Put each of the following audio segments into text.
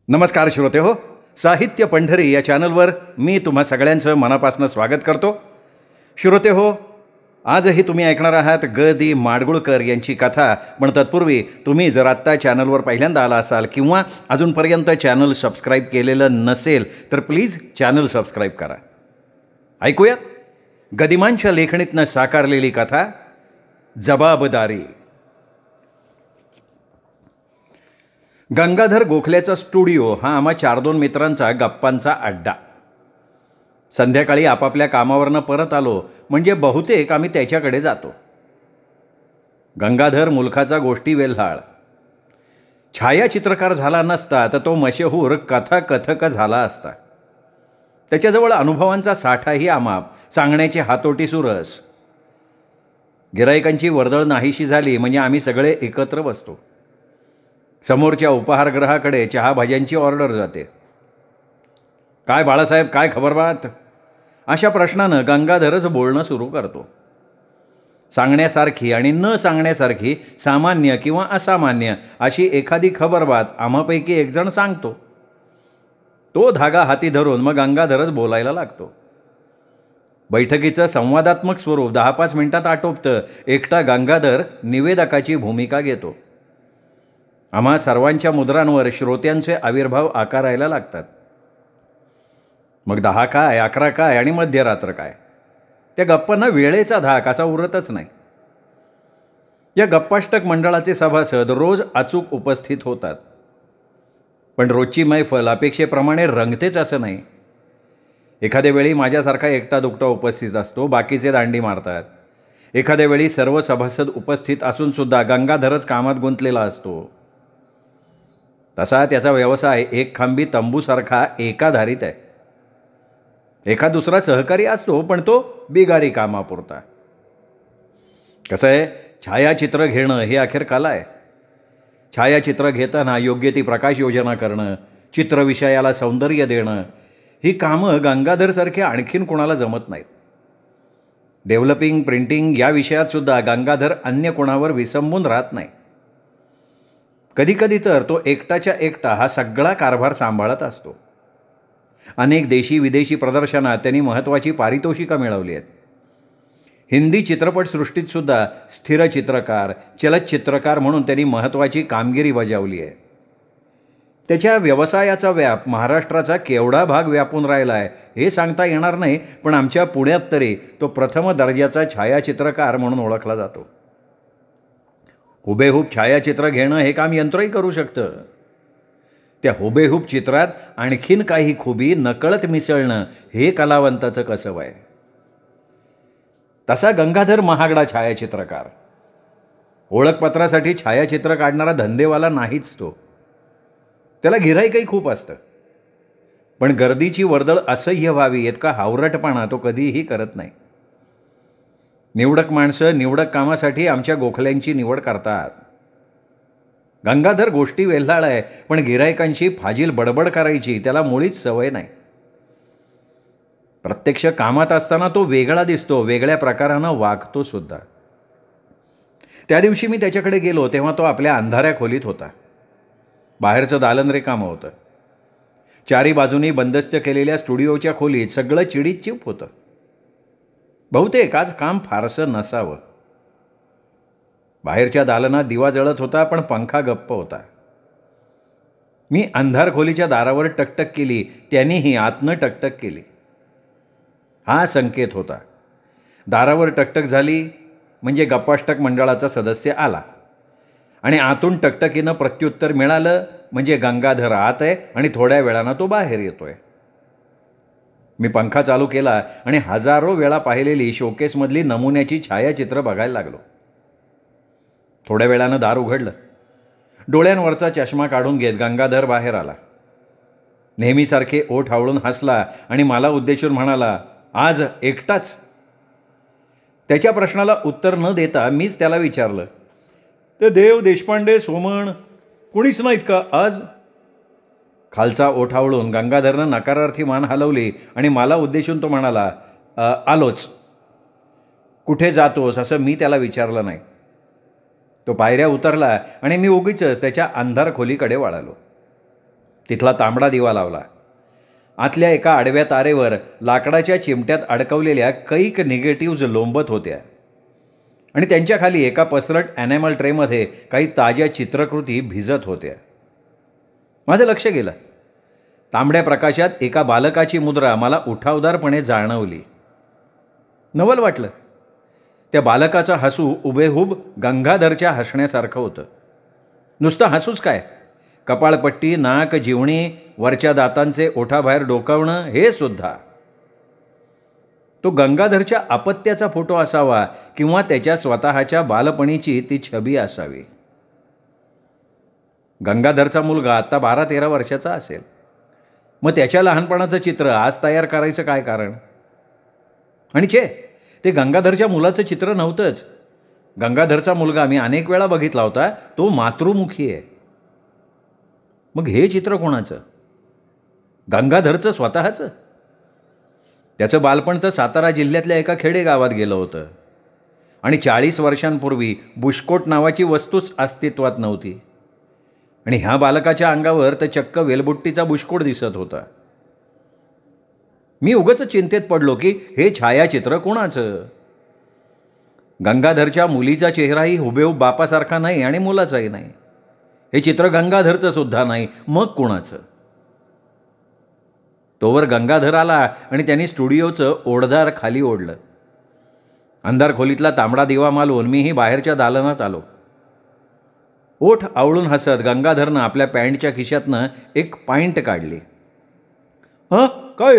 नमस्कार श्रोते हो, साहित्य पंढरी या चॅनलवर मी तुम्हा सगळ्यांचं मनापासून स्वागत करतो. श्रोते हो, आजही तुम्ही ऐकणार आहात ग दी माडगुळकर यांची कथा. पण तत्पूर्वी तुम्ही जर आत्ता चॅनलवर पहिल्यांदा आला असाल किंवा अजूनपर्यंत चॅनल सबस्क्राईब केलेलं नसेल तर प्लीज चॅनल सबस्क्राईब करा. ऐकूयात गदिमांच्या लेखणीतनं साकारलेली कथा जबाबदारी. गंगाधर गोखलेचा स्टुडिओ हा आम्हा 4-2 मित्रांचा गप्पांचा अड्डा. संध्याकाळी आपापल्या कामावरनं परत आलो म्हणजे बहुतेक आम्ही त्याच्याकडे जातो. गंगाधर मुलखाचा गोष्टी वेल्हाळ. छायाचित्रकार झाला नसता तर तो मशहूर कथाकथक झाला असता. त्याच्याजवळ अनुभवांचा साठाही अमाप, सांगण्याची हातोटी सुरस. गिराईकांची वर्दळ नाहीशी झाली म्हणजे आम्ही सगळे एकत्र बसतो. समोरच्या उपहारगृहाकडे चहा भाज्यांची ऑर्डर जाते. काय बाळासाहेब, काय खबर बात? अशा प्रश्नानं गंगाधरच बोलणं सुरू करतो. सांगण्यासारखी आणि न सांगण्यासारखी, सामान्य किंवा असामान्य अशी एखादी खबरबात आम्हापैकी एकजण सांगतो. तो धागा हाती धरून मग गंगाधरच बोलायला लागतो. बैठकीचं संवादात्मक स्वरूप 10-5 मिनिटात आटोपतं. एकटा गंगाधर निवेदकाची भूमिका घेतो. आम्हा सर्वांच्या मुद्रांवर श्रोत्यांचे आविर्भाव आकारायला लागतात. मग 10 काय, 11 काय आणि मध्यरात्र काय, त्या गप्पांना वेळेचा धाक असा उरतच नाही. या गप्पाष्टक मंडळाचे सभासद रोज अचूक उपस्थित होतात. पण रोजची मैफल अपेक्षेप्रमाणे रंगतेच असं नाही. एखाद्या वेळी माझ्यासारखा एकटा दुकटा उपस्थित असतो, बाकीचे दांडी मारतात. एखाद्या वेळी सर्व सभासद उपस्थित असूनसुद्धा गंगाधरच कामात गुंतलेला असतो. तसा त्याचा व्यवसाय एक खांबी तंबूसारखा एकाधारित आहे. एखाद दुसरा सहकारी असतो पण तो बिगारी कामापुरता. कसं आहे, छायाचित्र घेणं हे अखेर कला आहे. छायाचित्र घेताना योग्य ती प्रकाश योजना करणं, चित्रविषयाला सौंदर्य देणं, ही कामं गंगाधरसारखे आणखीन कोणाला जमत नाहीत. डेव्हलपिंग, प्रिंटिंग या विषयातसुद्धा गंगाधर अन्य कोणावर विसंबून राहत नाही. कधीकधी तर तो एकटाच्या एकटा हा सगळा कारभार सांभाळत असतो. अनेक देशी विदेशी प्रदर्शनात त्यांनी महत्त्वाची पारितोषिकं मिळवली आहेत. हिंदी चित्रपटसृष्टीतसुद्धा स्थिर चित्रकार, चलचित्रकार म्हणून त्यांनी महत्त्वाची कामगिरी बजावली आहे. त्याच्या व्यवसायाचा व्याप महाराष्ट्राचा केवढा भाग व्यापून राहिला आहे हे सांगता येणार नाही, पण आमच्या पुण्यात तरी तो प्रथम दर्जाचा छायाचित्रकार म्हणून ओळखला जातो. हुबेहूब छायाचित्र घेणं हे काम यंत्रही करू शकतं. त्या हुबेहूब चित्रात आणखीन काही खुबी नकळत मिसळणं हे कलावंताचं कसब आहे. तसा गंगाधर महागडा छायाचित्रकार. ओळखपत्रासाठी छायाचित्र काढणारा धंदेवाला नाहीच तो. त्याला गिऱ्हाईकही खूप असतं. पण गर्दीची वर्दळ असह्य व्हावी इतका हावरटपणा तो कधीही करत नाही. निवडक माणसं निवडक कामासाठी आमच्या गोखल्यांची निवड करतात. गंगाधर गोष्टी वेल्हाळ आहे, पण गिरायकांची फाजील बडबड करायची त्याला मुळीच सवय नाही. प्रत्यक्ष कामात असताना तो वेगळा दिसतो, वेगळ्या प्रकारानं वागतो सुद्धा. त्या दिवशी मी त्याच्याकडे गेलो तेव्हा तो आपल्या अंधाऱ्या खोलीत होता. बाहेरचं दालन रिकामं होतं. चारी बाजूनी बंदस्त केलेल्या स्टुडिओच्या खोलीत सगळं चिडीचिप होतं. बहुतेक आज काम फारसं नसावं. बाहेरच्या दालनात दिवा जळत होता पण पंखा गप्प होता. मी अंधार खोलीच्या दारावर टकटक केली, त्यांनीही आतनं टकटक केली. हा संकेत होता. दारावर टकटक झाली म्हणजे गप्पाष्टक मंडळाचा सदस्य आला आणि आतून टकटकीनं प्रत्युत्तर मिळालं म्हणजे गंगाधर आत आहे आणि थोड्या वेळानं तो बाहेर येतोय. मी पंखा चालू केला आणि हजारो वेळा पाहिलेली शोकेसमधली नमुन्याची छायाचित्र बघायला लागलो. थोड्या वेळानं दार उघडलं. डोळ्यांवरचा चष्मा काढून घेत गंगाधर बाहेर आला. नेहमीसारखे ओठ आवळून हसला आणि मला उद्देशून म्हणाला, आज एकटाच? त्याच्या प्रश्नाला उत्तर न देता मीच त्याला विचारलं, ते देव, देशपांडे, सोमण कुणीच नाहीत का आज? खालचा ओठ आवळून गंगाधरनं नकारार्थी मान हलवली आणि मला उद्देशून तो म्हणाला, आलोच. कुठे जातोस असं मी त्याला विचारलं नाही. तो पायऱ्या उतरला आणि मी उगीचच त्याच्या अंधार खोलीकडे वळालो. तिथला तांबडा दिवा लावला. आतल्या एका आडव्या तारेवर लाकडाच्या चिमट्यात अडकवलेल्या कैक निगेटिव्ज लोंबत होत्या आणि त्यांच्या खाली एका पसरट ॲनिमल ट्रेमध्ये काही ताज्या चित्रकृती भिजत होत्या. माझं लक्ष गेलं. तांबड्या प्रकाशात एका बालकाची मुद्रा मला उठावदारपणे जाणवली. नवल वाटलं. त्या बालकाचं हसू उबेहूब गंगाधरच्या हसण्यासारखं होतं. नुसतं हसूच काय, कपाळपट्टी, नाक, जिवणी, वरच्या दातांचे ओठाबाहेर डोकावणं हे सुद्धा. तो गंगाधरच्या अपत्याचा फोटो असावा किंवा त्याच्या स्वतःच्या बालपणीची ती छबी असावी. गंगाधरचा मुलगा आत्ता 12-13 वर्षाचा असेल. मग त्याच्या लहानपणाचं चित्र आज तयार करायचं काय कारण? आणि ते गंगाधरच्या मुलाचं चित्र नव्हतंच. गंगाधरचा मुलगा मी अनेक वेळा बघितला होता. तो मातृमुखी आहे. मग हे चित्र कोणाचं? गंगाधरचं स्वतःचं? त्याचं बालपण तर सातारा जिल्ह्यातल्या एका खेडेगावात गेलं होतं आणि 40 वर्षांपूर्वी बुशकोट नावाची वस्तूच अस्तित्वात नव्हती आणि ह्या बालकाच्या अंगावर तर चक्क वेलबुट्टीचा बुशकोट दिसत होता. मी उगाच चिंतेत पडलो की हे छायाचित्र कोणाचं? गंगाधरच्या मुलीचा चेहराही हुबेहूब बापासारखा नाही आणि मुलाचाही नाही. हे चित्र गंगाधरचं सुद्धा नाही. मग कोणाचं? तोवर गंगाधर आला आणि त्यांनी स्टुडिओचं ओढदार खाली ओढलं. अंधार खोलीतला तांबडा दिवा मालवून मीही बाहेरच्या दालनात आलो. ओठ आवळून हसत गंगाधरनं आपल्या पॅन्टच्या खिशातनं एक पाईंट काढली. हां, काय?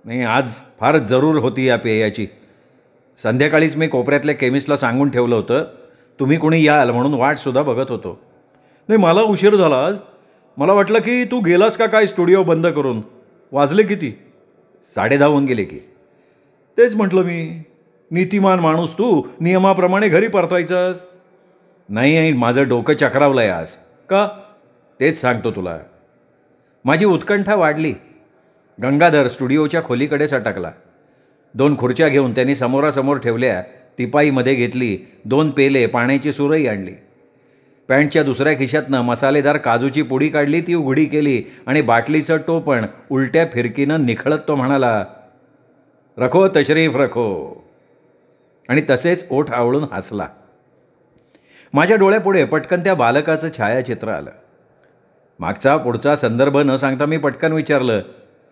नाही, आज फार जरूर होती या पेयाची. संध्याकाळीच मी कोपऱ्यातल्या केमिस्टला सांगून ठेवलं होतं, तुम्ही कोणी याल म्हणून वाटसुद्धा बघत होतो. नाही, मला उशीर झाला आज. मला वाटलं की तू गेलास का काय स्टुडिओ बंद करून. वाजले किती? 10:30 होऊन गेले की. तेच म्हटलं मी, नीतिमान माणूस तू, नियमाप्रमाणे घरी परतायचास. नाही, माझं डोकं चक्रावलं आहे आज. का? तेच सांगतो तुला. माझी उत्कंठा वाढली. गंगाधर स्टुडिओच्या खोलीकडे सटकला. 2 खुर्च्या घेऊन त्यांनी समोरासमोर ठेवल्या. तिपाईमध्ये घेतली. 2 पेले, पाण्याची सुरई आणली. पॅन्टच्या दुसऱ्या खिशातनं मसालेदार काजूची पुडी काढली, ती उघडी केली आणि बाटलीचं टोपण उलट्या फिरकीनं निखळत तो म्हणाला, रखो तशरीफ रखो. आणि तसेच ओठ आवळून हसला. माझ्या डोळ्यापुढे पटकन त्या बालकाचं छायाचित्र आलं. मागचा पुढचा संदर्भ न सांगता मी पटकन विचारलं,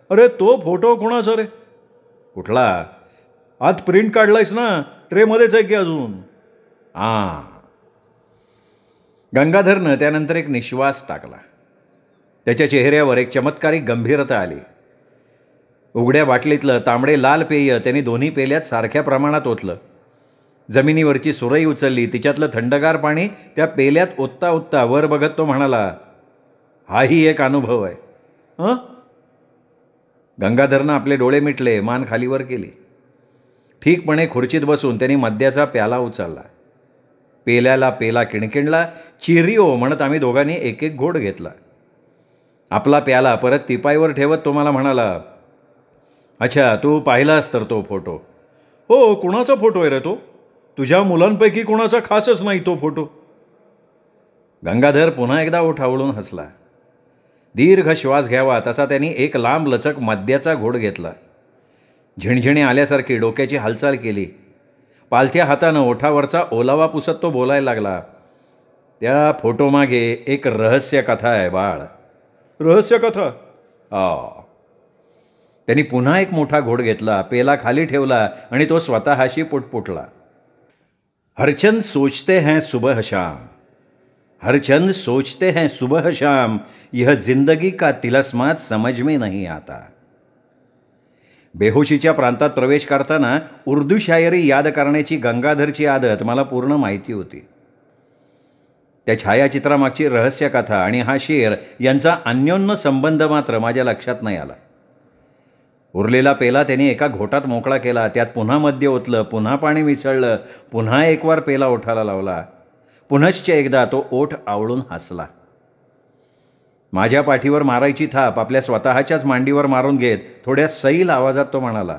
अरे तो फोटो कोणाचा रे? कुठला? आत प्रिंट काढलायस ना, ट्रेमध्येच आहे की अजून? हां. गंगाधरनं त्यानंतर एक निश्वास टाकला. त्याच्या चेहऱ्यावर एक चमत्कारिक गंभीरता आली. उघड्या बाटलीतलं तांबडे लाल पेय त्यांनी दोन्ही पेल्यात सारख्या प्रमाणात ओतलं. जमिनीवरची सुरई उचलली. तिच्यातलं थंडगार पाणी त्या पेल्यात ओतता ओतता वर बघत तो म्हणाला, हाही एक अनुभव आहे. हां? गंगाधरनं आपले डोळे मिटले, मान खालीवर केली. ठीकपणे खुर्चीत बसून त्यांनी मद्याचा प्याला उचलला. पेल्याला पेला किणकिणला. चिरिओ म्हणत आम्ही दोघांनी एक एक घोट घेतला. आपला प्याला परत तिपाईवर ठेवत तो मला म्हणाला, अच्छा, तू पाहिलास तर तो फोटो? हो. कोणाचा फोटो आहे रे तो? तुझ्या मुलांपैकी कोणाचा खासच नाही तो फोटो. गंगाधर पुन्हा एकदा ओठ आवळून हसला. दीर्घ श्वास घ्यावा तसा त्यांनी एक लांब लचक मद्याचा घोट घेतला. झिणझिणे आल्यासारखी डोक्याची हालचाल केली. पालथ्या हातानं ओठावरचा ओलावा पुसत तो बोलायला लागला, त्या फोटोमागे एक रहस्य कथा आहे बाळ. रहस्य कथा? त्यांनी पुन्हा एक मोठा घोट घेतला, पेला खाली ठेवला आणि तो स्वतःशी पुटपुटला. हरचंद सोचते हैं सुबह शाम, हरचंद सोचते हैं सुबह शाम, यह जिंदगी का तिलस्मात समझ में नहीं आता. बेहोशीच्या प्रांतात प्रवेश करताना उर्दू शायरी याद करण्याची गंगाधरची आदत मला पूर्ण माहिती होती. त्या छायाचित्रामागची रहस्यकथा आणि हा शेर यांचा अन्योन्य संबंध मात्र माझ्या लक्षात नाही आला. उरलेला पेला त्यांनी एका घोटात मोकळा केला. त्यात पुन्हा मद्य ओतलं, पुन्हा पाणी मिसळलं, पुन्हा एक वार पेला ओठाला लावला. पुनश्च एकदा तो ओठ आवळून हसला. माझ्या पाठीवर मारायची थाप आपल्या स्वतःच्याच मांडीवर मारून घेत थोड्या सैल आवाजात तो म्हणाला,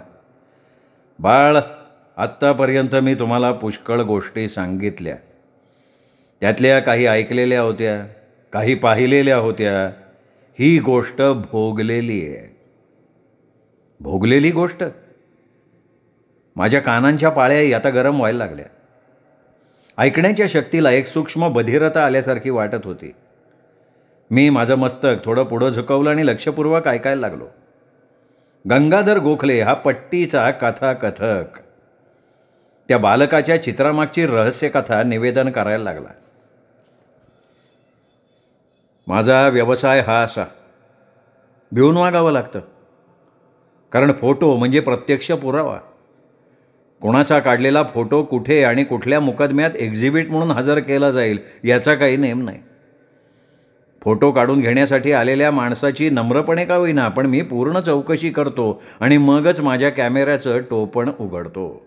बाळ, आत्तापर्यंत मी तुम्हाला पुष्कळ गोष्टी सांगितल्या. त्यातल्या काही ऐकलेल्या होत्या, काही पाहिलेल्या होत्या. ही गोष्ट भोगलेली आहे. भोगलेली गोष्ट. माझ्या कानांच्या पाळ्याही आता गरम व्हायला लागल्या. ऐकण्याच्या शक्तीला एक सूक्ष्म बधिरता आल्यासारखी वाटत होती. मी माझं मस्तक थोडं पुढं झुकवलं आणि लक्षपूर्वक ऐकायला लागलो. गंगाधर गोखले हा पट्टीचा कथाकथक त्या बालकाच्या चित्रामागची रहस्यकथा निवेदन करायला लागला. माझा व्यवसाय हा असा. भिवून वागावं लागतं, कारण फोटो म्हणजे प्रत्यक्ष पुरावा. कोणाचा काढलेला फोटो कुठे आणि कुठल्या मुकदम्यात एक्झिबिट म्हणून हजर केला जाईल याचा काही नेम नाही. फोटो काढून घेण्यासाठी आलेल्या माणसाची नम्रपणे का होईना पण मी पूर्ण चौकशी करतो आणि मगच माझ्या कॅमेऱ्याचं टोपण उघडतो.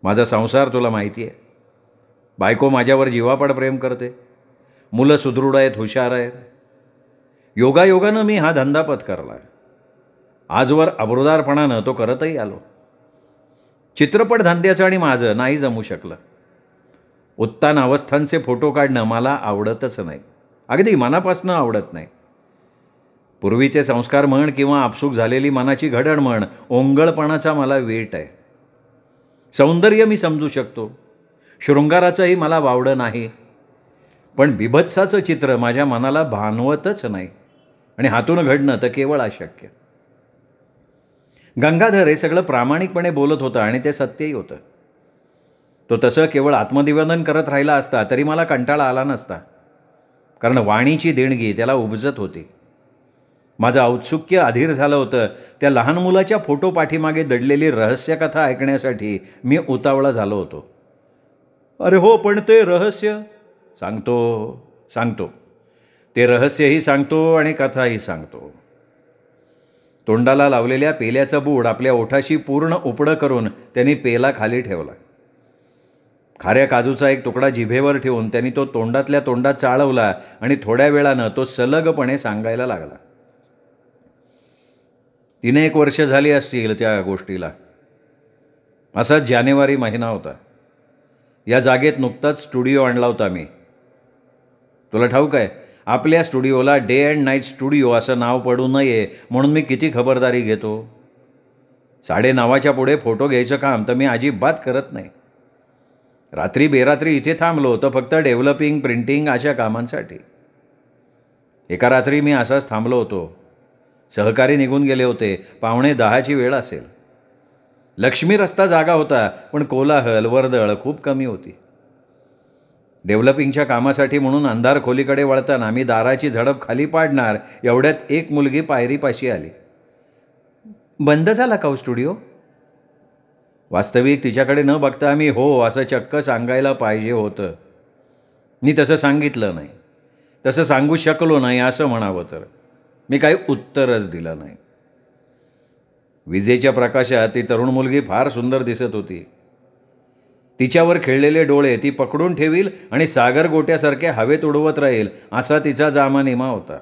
माझा संसार तुला माहिती आहे. बायको माझ्यावर जीवापाड प्रेम करते. मुलं सुदृढ आहेत, हुशार आहेत. योगायोगानं मी हा धंदा पत्करला. आजवर अब्रुदारपणानं तो करतही आलो. चित्रपट धंद्याचं आणि माझं नाही जमू शकलं. उत्तान अवस्थांचे फोटो काढणं मला आवडतच नाही. अगदी मनापासनं आवडत नाही. पूर्वीचे संस्कार म्हण किंवा आपसूक झालेली मनाची घडण म्हण, ओंगळपणाचा मला वेट आहे. सौंदर्य मी समजू शकतो, शृंगाराचंही मला वावडं नाही, पण बिभत्साचं चित्र माझ्या मनाला भानवतच नाही आणि हातून घडणं तर केवळ अशक्य. गंगाधर हे सगळं प्रामाणिकपणे बोलत होता आणि ते सत्यही होतं. तो तसं केवळ आत्मनिवेदन करत राहिला असता तरी मला कंटाळा आला नसता, कारण वाणीची देणगी त्याला उपजत होती. माझं औत्सुक्य अधीर झालं होतं त्या लहान मुलाच्या फोटो पाठीमागे दडलेली रहस्यकथा ऐकण्यासाठी. मी उतावळा झालो होतो. अरे हो, पण ते रहस्य सांगतो. ते रहस्यही सांगतो आणि कथाही सांगतो. तोंडाला लावलेल्या पेल्याचं बूड आपल्या ओठाशी पूर्ण उपडं करून त्यांनी पेला खाली ठेवला. खाऱ्या काजूचा एक तुकडा जिभेवर ठेवून त्यांनी तो तोंडातल्या तोंडात चाळवला आणि थोड्या वेळानं तो सलगपणे सांगायला लागला. 3-1 वर्ष झाली असतील त्या गोष्टीला. असाच जानेवारी महिना होता. या जागेत नुकताच स्टुडिओ आणला होता मी. तुला ठाऊक आहे, आपल्या स्टुडिओला डे अँड नाईट स्टुडिओ असं नाव पडू नये म्हणून मी किती खबरदारी घेतो. 9:30च्या पुढे फोटो घ्यायचं काम तर मी अजिबात करत नाही. रात्री बेरात्री इथे थांबलो तर फक्त डेव्हलपिंग, प्रिंटिंग अशा कामांसाठी. एका रात्री मी असाच थांबलो होतो. सहकारी निघून गेले होते. 9:45ची वेळ असेल. लक्ष्मी रस्ता जागा होता, पण कोलाहल, वर्दळ खूप कमी होती. डेव्हलपिंगच्या कामासाठी म्हणून अंधार खोलीकडे वळताना मी दाराची झडप खाली पाडणार एवढ्यात एक मुलगी पायरीपाशी आली. बंद झाला का हो स्टुडिओ? वास्तविक तिच्याकडे न बघता मी हो असं चक्क सांगायला पाहिजे होतं. मी तसं सांगितलं नाही, तसं सांगू शकलो नाही असं म्हणावं तर. मी काही उत्तरच दिलं नाही. विजेच्या प्रकाशात ती तरुण मुलगी फार सुंदर दिसत होती. तिच्यावर खेळलेले डोळे ती पकडून ठेवील आणि सागर गोट्यासारखे हवेत उडवत राहील असा तिचा जामानिमा होता.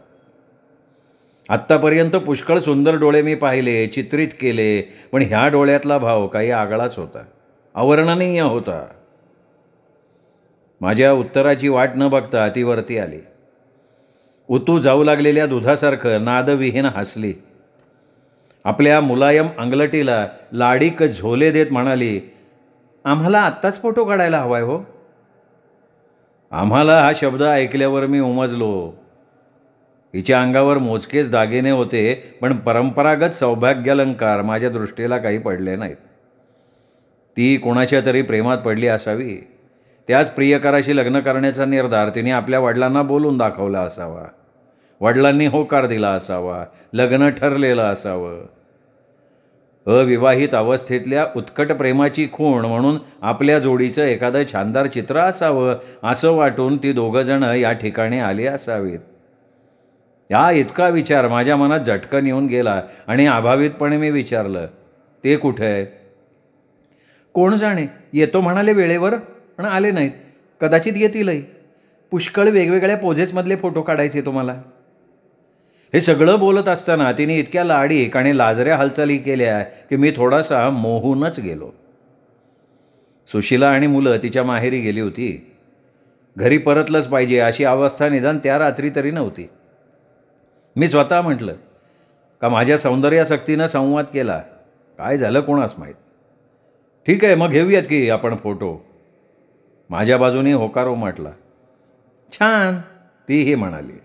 आत्तापर्यंत पुष्कळ सुंदर डोळे मी पाहिले, चित्रित केले, पण ह्या डोळ्यातला भाव काही आगळाच होता, अवर्णनीय होता. माझ्या उत्तराची वाट न बघता ती वरती आली. उतू जाऊ लागलेल्या दुधासारखं नादविहीन हसली. आपल्या मुलायम अंगलटीला लाडीक झोले देत म्हणाली, आम्हाला आत्ताच फोटो काढायला हवाय हो. आम्हाला हा शब्द ऐकल्यावर मी उमजलो. हिच्या अंगावर मोजकेच दागिने होते, पण परंपरागत सौभाग्यालंकार माझ्या दृष्टीला काही पडले नाहीत. ती कोणाच्या तरी प्रेमात पडली असावी. त्याच प्रियकराशी लग्न करण्याचा निर्धार तिने आपल्या वडिलांना बोलून दाखवला असावा. वडिलांनी होकार दिला असावा. लग्न ठरलेलं असावं. अविवाहित अवस्थेतल्या उत्कट प्रेमाची खूण म्हणून आपल्या जोडीचं एखादं छानदार चित्र असावं असं वाटून ती दोघंजणं या ठिकाणी आली असावीत. या इतका विचार माझ्या मनात झटकन येऊन गेला आणि अभावितपणे मी विचारलं, ते कुठे आहेत? कोण जाणे, येतो म्हणाले वेळेवर, पण आले नाहीत. कदाचित येतीलही. पुष्कळ वेगवेगळ्या पोझेसमधले फोटो काढायचे तुम्हाला. हे सगळं बोलत असताना तिने इतक्या लाडीक आणि लाजऱ्या हालचाली केल्या की मी थोडासा मोहूनच गेलो. सुशीला आणि मुलं तिच्या माहेरी गेली होती. घरी परतलंच पाहिजे अशी अवस्था निदान त्या रात्री तरी नव्हती. मी स्वतः म्हटलं का माझ्या सौंदर्यासक्तीनं संवाद केला. काय झालं कोणास माहीत. ठीक आहे, मग घेऊयात की आपण फोटो. माझ्या बाजूने होकार उमटला. छान, तीही म्हणाली.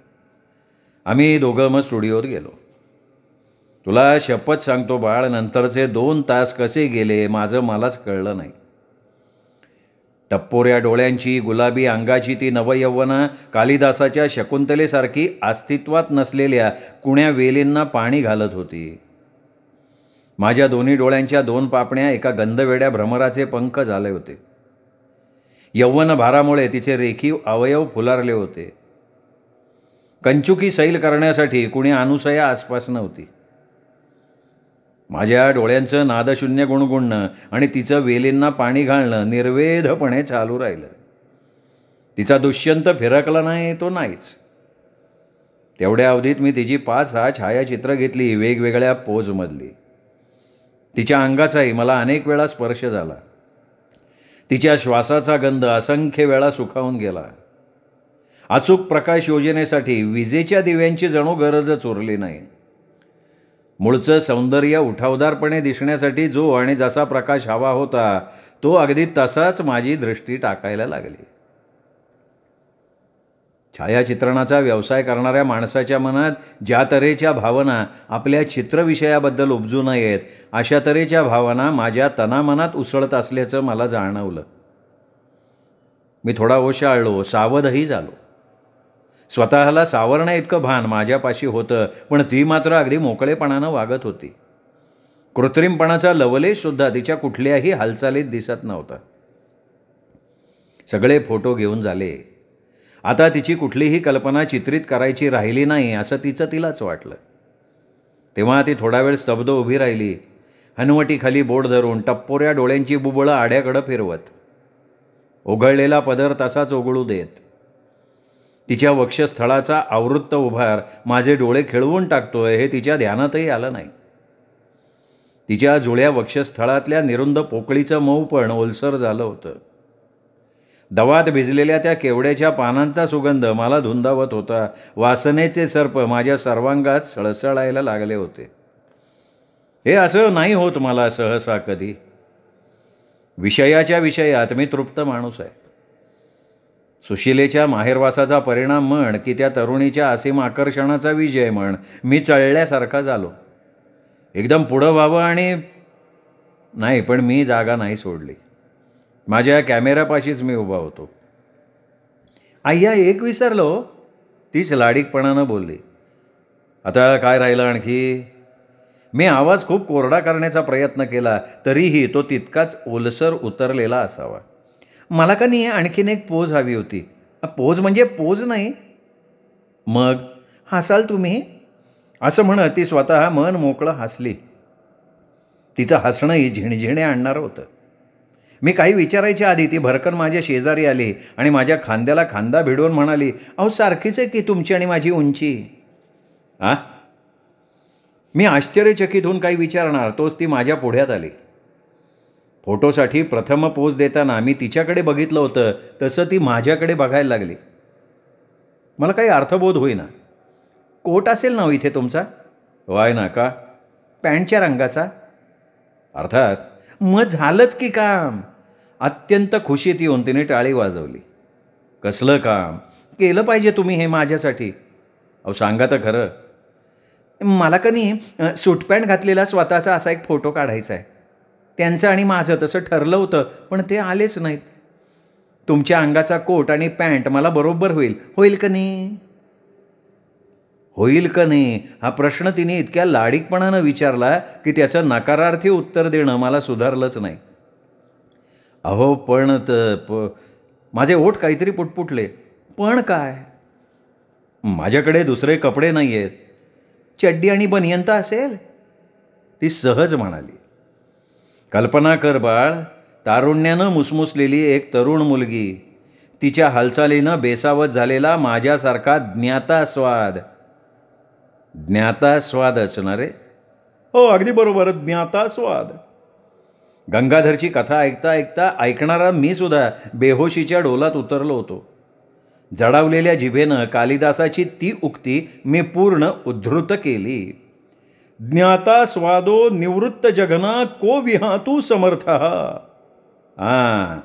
आम्ही दोघं मग स्टुडिओत गेलो. तुला शपथ सांगतो बाळ, नंतरचे 2 तास कसे गेले माझं मलाच कळलं नाही. टप्पोऱ्या डोळ्यांची, गुलाबी अंगाची ती नवयौवना कालिदासाच्या शकुंतलेसारखी अस्तित्वात नसलेल्या कुण्या वेलींना पाणी घालत होती. माझ्या दोन्ही डोळ्यांच्या 2 पापण्या एका गंधवेड्या भ्रमराचे पंख झाले होते. यौवन भारामुळे तिचे रेखीव अवयव फुलारले होते. कंचुकी सैल करण्यासाठी कुणी अनुसया आसपास नव्हती. माझ्या डोळ्यांचं नादशून्य गुणगुणणं आणि तिचं वेलींना पाणी घालणं निर्वेधपणे चालू राहिलं. तिचा दुष्यंत फिरकला नाही तो नाहीच. तेवढ्या अवधीत मी तिची 5-6 छायाचित्र घेतली, वेगवेगळ्या पोजमधली. तिच्या अंगाचाही मला अनेक वेळा स्पर्श झाला. तिच्या श्वासाचा गंध असंख्य वेळा सुखावून गेला. अचूक प्रकाश योजनेसाठी विजेच्या दिव्यांची जणू गरजच उरली नाही. मूळचं सौंदर्य उठावदारपणे दिसण्यासाठी जो आणि जसा प्रकाश हवा होता तो अगदी तसाच माझी दृष्टी टाकायला लागली. छायाचित्रणाचा व्यवसाय करणाऱ्या माणसाच्या मनात ज्या तऱ्हेच्या भावना आपल्या चित्रविषयाबद्दल उपजू नयेत अशा तऱ्हेच्या भावना माझ्या तनामनात उसळत असल्याचं मला जाणवलं. मी थोडा ओशाळलो, सावधही झालो. स्वतःला सावरण्या इतकं भान माझ्यापाशी होतं, पण ती मात्र अगदी मोकळेपणानं वागत होती. कृत्रिमपणाचा लवलेशसुद्धा तिच्या कुठल्याही हालचालीत दिसत नव्हता. सगळे फोटो घेऊन झाले. आता तिची कुठलीही कल्पना चित्रित करायची राहिली नाही असं तिलाच वाटलं. तेव्हा ती थोडा वेळ स्तब्ध उभी राहिली, हनुवटीखाली बोट धरून टप्पोऱ्या डोळ्यांची बुबळं आड्याकडं फिरवत. ओघळलेला पदर तसाच ओघळू देत. तिच्या वक्षस्थळाचा आवृत्त उभार माझे डोळे खिळवून टाकतोय हे तिच्या ध्यानातही आलं नाही. तिच्या जुळ्या वक्षस्थळातल्या निरुंद पोकळीचं मऊपण ओलसर झालं होतं. दवात भिजलेल्या त्या केवड्याच्या पानांचा सुगंध मला धुंदावत होता. वासनेचे सर्प माझ्या सर्वांगात सळसळायला लागले होते. हे असं नाही होत मला सहसा कधी. विषयाच्या विषयात मी तृप्त माणूस आहे. सुशिलेच्या माहेरवासाचा परिणाम म्हण की त्या तरुणीच्या असीम आकर्षणाचा विजय म्हण, मी चळल्यासारखा झालो. एकदम पुढं व्हावं आणि नाही, पण मी जागा नाही सोडली. माझ्या कॅमेऱ्यापाशीच मी उभा होतो. आय्या, एक विसरलो, तीच लाडीकपणानं बोलली. आता काय राहिलं आणखी? मी आवाज खूप कोरडा करण्याचा प्रयत्न केला, तरीही तो तितकाच ओलसर उतरलेला असावा. मला का नाही आणखीन एक पोज हवी होती. पोज म्हणजे पोज नाही. मग हसाल तुम्ही? असं म्हणत ती स्वतः मन मोकळं हसली. तिचं हसणंही झिणझिणे आणणारं होतं. मी काही विचारायच्या आधी ती भरकन माझ्या शेजारी आली आणि माझ्या खांद्याला खांदा भिडवून म्हणाली, अहो सारखीच आहे की तुमची आणि माझी उंची. मी आश्चर्यचकित होऊन काही विचारणार तोच ती माझ्या पुढ्यात आली. फोटोसाठी प्रथम पोज देताना मी तिच्याकडे बघितलं होतं तसं ती माझ्याकडे बघायला लागली. मला काही अर्थबोध होईना. कोट असेल ना इथे तुमचा? वाय ना. का? पॅन्टच्या रंगाचा? अर्थात. मग झालंच की काम. अत्यंत खुशीत येऊन तिने टाळी वाजवली. कसलं काम? केलं पाहिजे तुम्ही हे माझ्यासाठी. अहो सांगा तर खरं. मला का नाही सूटपॅन्ट घातलेला स्वतःचा असा एक फोटो काढायचा आहे. त्यांचं आणि माझं तसं ठरलं होतं, पण ते आलेच नाहीत. तुमच्या अंगाचा कोट आणि पॅन्ट मला बरोबर होईल. होईल का नाही? होईल का नाही हा प्रश्न तिने इतक्या लाडीकपणानं विचारला की त्याचं नकारार्थी उत्तर देणं मला सुधारलंच नाही. अहो पण माझे ओठ काहीतरी पुटपुटले. पण काय? माझ्याकडे दुसरे कपडे नाही आहेत. चड्डी आणि बनियन तर असेल? ती सहज म्हणाली. कल्पना कर बाळ, तारुण्यानं मुसमुसलेली एक तरुण मुलगी, तिच्या हालचालीनं बेसावत झालेला माझ्यासारखा ज्ञातास्वाद. ज्ञातास्वाद असणार रे? हो अगदी बरोबर, ज्ञातास्वाद. गंगाधरची कथा ऐकता ऐकता ऐकणारा मी सुद्धा बेहोशीच्या डोलात उतरलो होतो. जडावलेल्या जिभेनं कालिदासाची ती उक्ती मी पूर्ण उद्धृत केली. ज्ञाता स्वादो निवृत्त जगना को विहातू समर्थ. हां,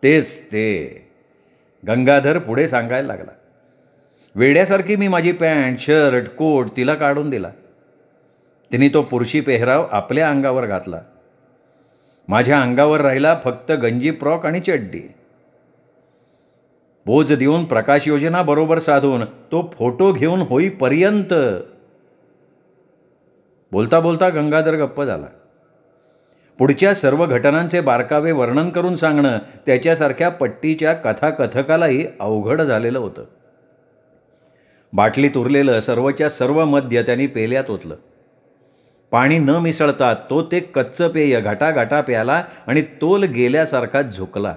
तेच ते. गंगाधर पुढे सांगायला लागला. वेड्यासारखी मी माझी पॅन्ट, शर्ट, कोट तिला काढून दिला. तिने तो पुरुषी पेहराव आपल्या अंगावर घातला. माझ्या अंगावर राहिला फक्त गंजी फ्रॉक आणि चड्डी. पोज देऊन प्रकाश योजना बरोबर साधून तो फोटो घेऊन होईपर्यंत. बोलता बोलता गंगाधर गप्प झाला. पुढच्या सर्व घटनांचे बारकावे वर्णन करून सांगणं त्याच्यासारख्या पट्टीच्या कथाकथकालाही अवघड झालेलं होतं. बाटलीत उरलेलं सर्वच्या सर्व मद्य त्यांनी पेल्यात ओतलं. पाणी न मिसळता तो ते कच्चं पेय घटाघटा प्याला आणि तोल गेल्यासारखा झुकला.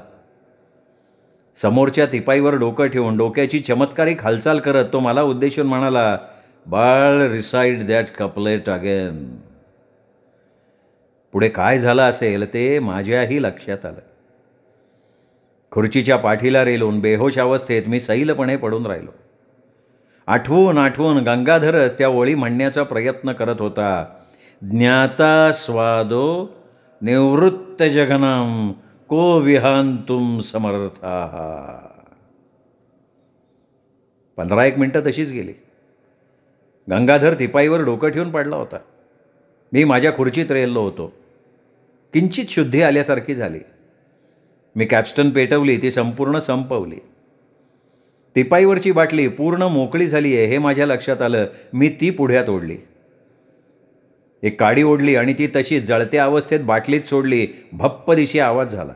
समोरच्या तिपाईवर डोकं ठेवून डोक्याची चमत्कारिक हालचाल करत तो मला उद्देशून म्हणाला, बाळ, रिसाइड दॅट कपलेट अगेन. पुढे काय झालं असेल ते माझ्याही लक्षात आलं. खुर्चीच्या पाठीला रेलून बेहोश अवस्थेत मी सैलपणे पडून राहिलो. आठवून आठवून गंगाधरच त्या ओळी म्हणण्याचा प्रयत्न करत होता. ज्ञाता स्वादो निवृत्त जगनम को विहांतुम समर्थाः. 15-1 मिनटं तशीच गेली. गंगाधर तिपाईवर डोकं ठेवून पडला होता. मी माझ्या खुर्चीत रेललो होतो. किंचित शुद्धी आल्यासारखी झाली. मी कॅप्स्टन पेटवली, ती संपूर्ण संपवली. तिपाईवरची बाटली पूर्ण मोकळी झाली आहे हे माझ्या लक्षात आलं. मी ती पुढ्यात ओढली. एक काडी ओढली आणि ती तशीच जळत्या अवस्थेत बाटलीत सोडली. भप्प दिशी आवाज झाला.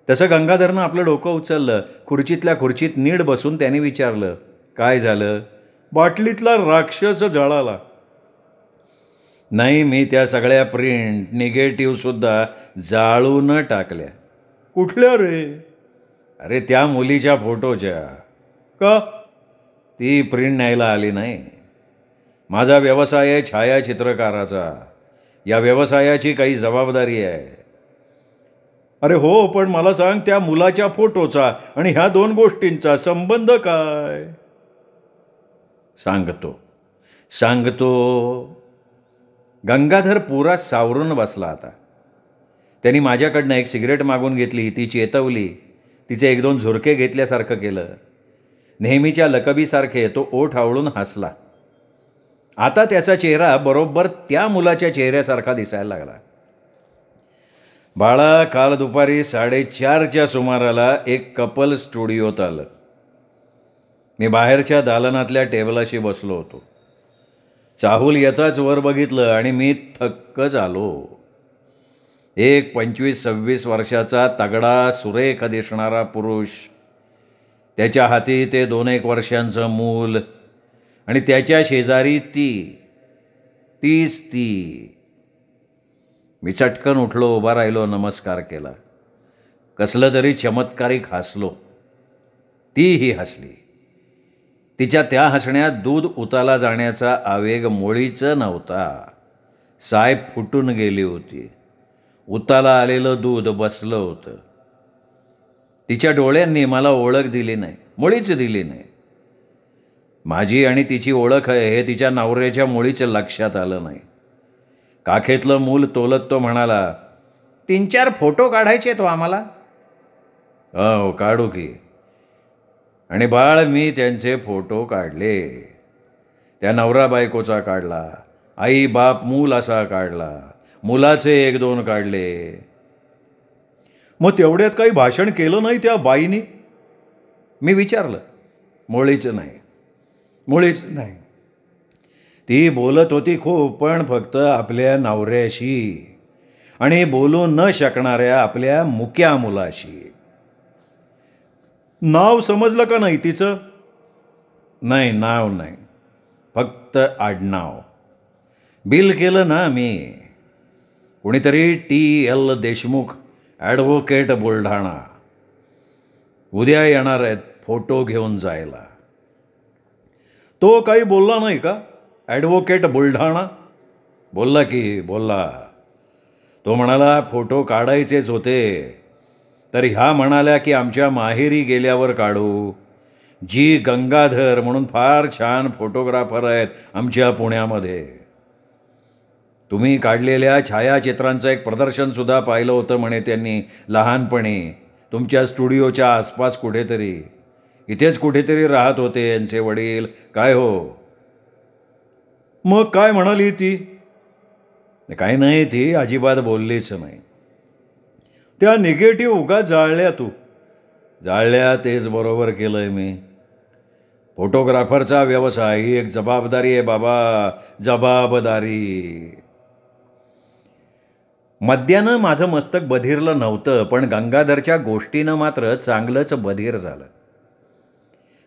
तसं गंगाधरनं आपलं डोकं उचललं. खुर्चीतल्या खुर्चीत नीड बसून त्याने विचारलं, काय झालं? बाटलीतला राक्षस जळाला. नाही, मी त्या सगळ्या प्रिंट निगेटिव्हसुद्धा जाळून टाकल्या. कुठल्या रे? अरे त्या मुलीच्या फोटोच्या. का? ती प्रिंट न्यायला आली नाही. माझा व्यवसाय आहे छायाचित्रकाराचा. या व्यवसायाची काही जबाबदारी आहे. अरे हो, पण मला सांग, त्या मुलाच्या फोटोचा आणि ह्या 2 गोष्टींचा संबंध काय? सांगतो. गंगाधर पुरा सावरून बसला आता. त्यांनी माझ्याकडनं एक सिगरेट मागून घेतली. ती चेतवली. तिचे 1-2 झुरके घेतल्यासारखं केलं. नेहमीच्या लकबीसारखे तो ओठ आवळून हसला. आता त्याचा चेहरा बरोबर त्या मुलाच्या चेहऱ्यासारखा दिसायला लागला. बाळा, काल दुपारी 4:30च्या सुमाराला एक कपल स्टुडिओत आलं. मी बाहेरच्या दालनातल्या टेबलाशी बसलो होतो. चाहूल येताच वर बघितलं आणि मी थक्कच आलो. एक 25-26 वर्षाचा तगडा सुरेख दिसणारा पुरुष, त्याच्या हाती ते 2-1 वर्षांचं मूल आणि त्याच्या शेजारी तीच ती. मी चटकन उठलो, उभा राहिलो, नमस्कार केला. कसलं तरी चमत्कारिक हसलो. तीही हसली. तिच्या त्या हसण्यात दूध उताला जाण्याचा आवेग मुळीच नव्हता. साय फुटून गेली होती. उताला आलेलं दूध बसलं होतं. तिच्या डोळ्यांनी मला ओळख दिली नाही, मुळीच दिली नाही. माझी आणि तिची ओळख आहे हे तिच्या नवऱ्याच्या मुळीच लक्षात आलं नाही. काखेतलं मूल तोलत तो म्हणाला, 3-4 फोटो काढायचे तो आम्हाला. हो, काढू की. आणि बाळ, मी त्यांचे फोटो काढले. त्या नवरा बायकोचा काढला, आई बाप मूल असा काढला, मुलाचे 1-2 काढले. मग तेवढ्यात काही भाषण केलं नाही त्या बाईनी? मी विचारलं. मुळीच नाही. ती बोलत होती खूप, पण फक्त आपल्या नवऱ्याशी आणि बोलू न शकणाऱ्या आपल्या मुक्या मुलाशी. नाव समजलं का नाही तिचं? नाही, नाव नाही, फक्त आडनाव. बिल केलं ना मी. कोणीतरी T.L. देशमुख, ॲडव्होकेट, बुलढाणा. उद्या येणार आहेत फोटो घेऊन जायला. तो काही बोलला नाही का? ॲडव्होकेट बुलढाणा बोलला. तो म्हणाला फोटो काढायचेच होते, तर ह्या म्हणाल्या की आमच्या माहेरी गेल्यावर काढू. जी गंगाधर म्हणून फार छान फोटोग्राफर आहेत आमच्या पुण्यामध्ये. तुम्ही काढलेल्या छायाचित्रांचं एक प्रदर्शनसुद्धा पाहिलं होतं म्हणे त्यांनी लहानपणी तुमच्या स्टुडिओच्या आसपास कुठेतरी. इथेच कुठेतरी राहत होते यांचे वडील. काय हो? मग काय म्हणाली ती? काही नाही, ती अजिबात बोललीच नाही. त्या निगेटिव्ह उगाच जाळल्या तू. जाळल्या, तेच बरोबर केलंय मी. फोटोग्राफरचा व्यवसाय ही एक जबाबदारी आहे बाबा, जबाबदारी. मद्यानं माझं मस्तक बधिरलं नव्हतं, पण गंगाधरच्या गोष्टीनं मात्र चांगलंच बधीर झालं.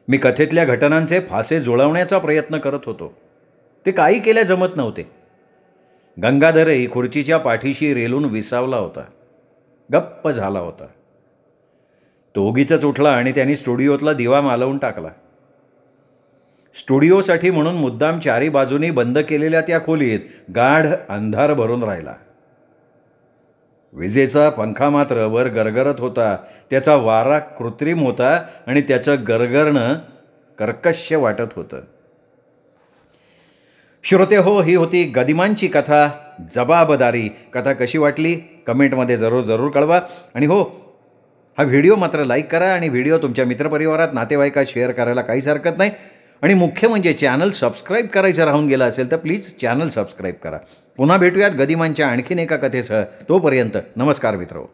मी कथेतल्या घटनांचे फासे जुळवण्याचा प्रयत्न करत होतो. ते काही केल्या जमत नव्हते. गंगाधरही खुर्चीच्या पाठीशी रेलून विसावला होता, गप्प झाला होता. तो उगीचच उठला आणि त्यांनी स्टुडिओतला दिवा मालवून टाकला. स्टुडिओसाठी म्हणून मुद्दाम चारी बाजूनी बंद केलेल्या त्या खोलीत गाढ अंधार भरून राहिला. विजेचा पंखा मात्र वर गरगरत होता. त्याचा वारा कृत्रिम होता आणि त्याचं गरगरणं कर्कश वाटत होतं. श्रोते हो, ही होती गदिमांची कथा जबाबदारी. कथा कशी वाटली कमेंटमध्ये जरूर कळवा. आणि हो, हा व्हिडिओ मात्र लाईक करा आणि व्हिडिओ तुमच्या मित्रपरिवारात नातेवाईकात शेअर करायला काहीच हरकत नाही. आणि मुख्य म्हणजे चॅनल सबस्क्राईब करायचं राहून गेलं असेल तर प्लीज चॅनल सबस्क्राईब करा. पुन्हा भेटूयात गदिमांच्या आणखीन एका कथेसह. तोपर्यंत नमस्कार मित्रो.